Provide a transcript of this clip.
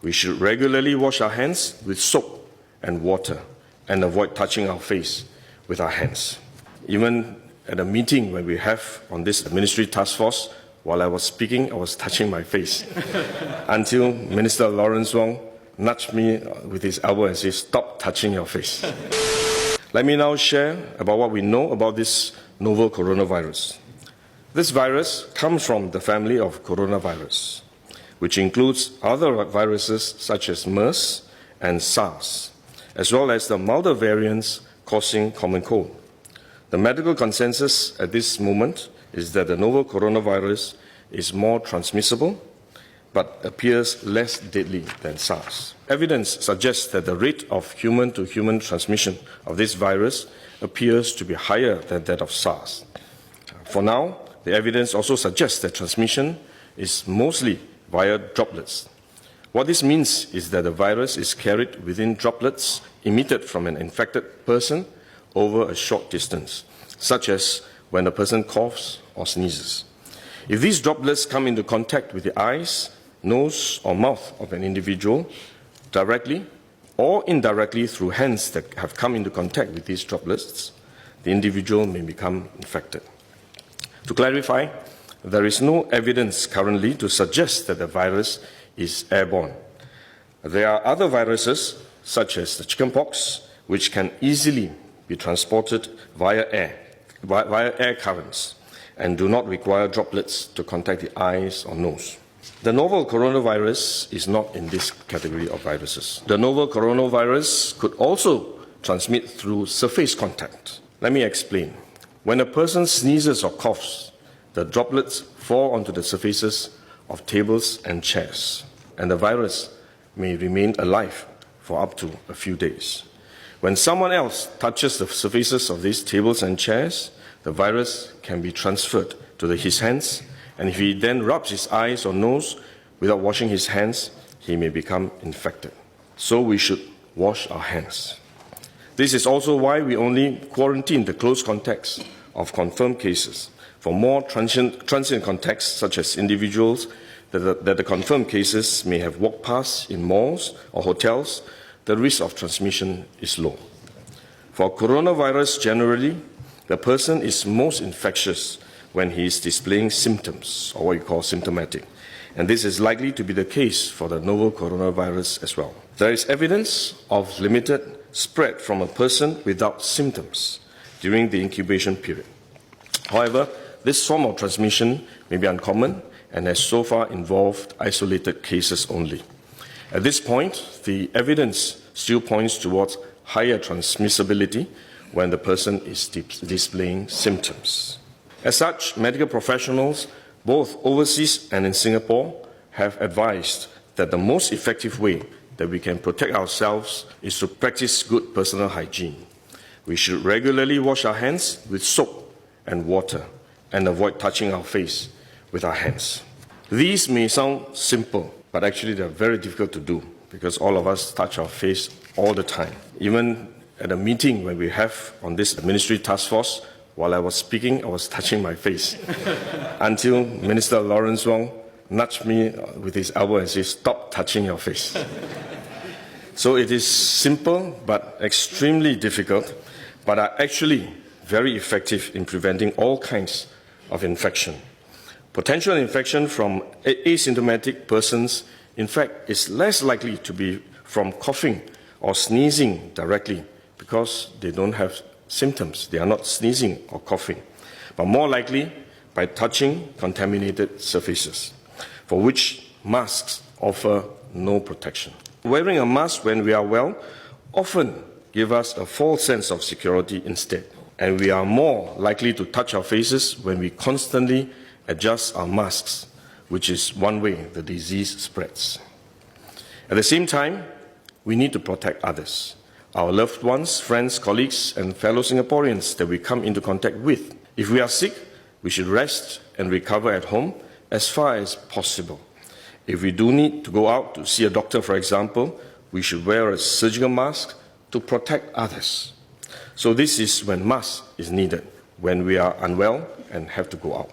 We should regularly wash our hands with soap and water and avoid touching our face with our hands. Even at a meeting when we have on this ministry task force, while I was speaking, I was touching my face until Minister Lawrence Wong nudged me with his elbow and said, "Stop touching your face." Let me now share about what we know about this novel coronavirus. This virus comes from the family of coronavirus, which includes other viruses such as MERS and SARS, as well as the milder variants causing common cold. The medical consensus at this moment is that the novel coronavirus is more transmissible but appears less deadly than SARS. Evidence suggests that the rate of human-to-human transmission of this virus appears to be higher than that of SARS. For now, the evidence also suggests that transmission is mostly via droplets. What this means is that the virus is carried within droplets emitted from an infected person over a short distance, such as when a person coughs or sneezes. If these droplets come into contact with the eyes, nose, or mouth of an individual, directly or indirectly through hands that have come into contact with these droplets, the individual may become infected. To clarify, there is no evidence currently to suggest that the virus is airborne. There are other viruses, such as the chickenpox, which can easily be transported via air currents, and do not require droplets to contact the eyes or nose. The novel coronavirus is not in this category of viruses. The novel coronavirus could also transmit through surface contact. Let me explain. When a person sneezes or coughs, the droplets fall onto the surfaces of tables and chairs, and the virus may remain alive for up to a few days. When someone else touches the surfaces of these tables and chairs, the virus can be transferred to his hands, and if he then rubs his eyes or nose without washing his hands, he may become infected. So we should wash our hands. This is also why we only quarantine the close contacts of confirmed cases. For more transient contacts, such as individuals that the confirmed cases may have walked past in malls or hotels, the risk of transmission is low. For coronavirus generally, the person is most infectious when he is displaying symptoms, or what you call symptomatic. And this is likely to be the case for the novel coronavirus as well. There is evidence of limited spread from a person without symptoms during the incubation period. However, this form of transmission may be uncommon and has so far involved isolated cases only. At this point, the evidence still points towards higher transmissibility when the person is displaying symptoms. As such, medical professionals, both overseas and in Singapore, have advised that the most effective way that we can protect ourselves is to practice good personal hygiene. We should regularly wash our hands with soap and water and avoid touching our face with our hands. These may sound simple, but actually they're very difficult to do because all of us touch our face all the time. Even at a meeting when we have on this ministry task force, while I was speaking, I was touching my face until Minister Lawrence Wong nudged me with his elbow and said, "Stop touching your face." So it is simple but extremely difficult, but are actually very effective in preventing all kinds of infection. Potential infection from asymptomatic persons, in fact, is less likely to be from coughing or sneezing directly because they don't have symptoms. They are not sneezing or coughing, but more likely by touching contaminated surfaces, for which masks offer no protection. Wearing a mask when we are well often gives us a false sense of security instead, and we are more likely to touch our faces when we constantly adjust our masks, which is one way the disease spreads. At the same time, we need to protect others, our loved ones, friends, colleagues, and fellow Singaporeans that we come into contact with. If we are sick, we should rest and recover at home as far as possible. If we do need to go out to see a doctor, for example, we should wear a surgical mask to protect others. So this is when mask is needed, when we are unwell and have to go out.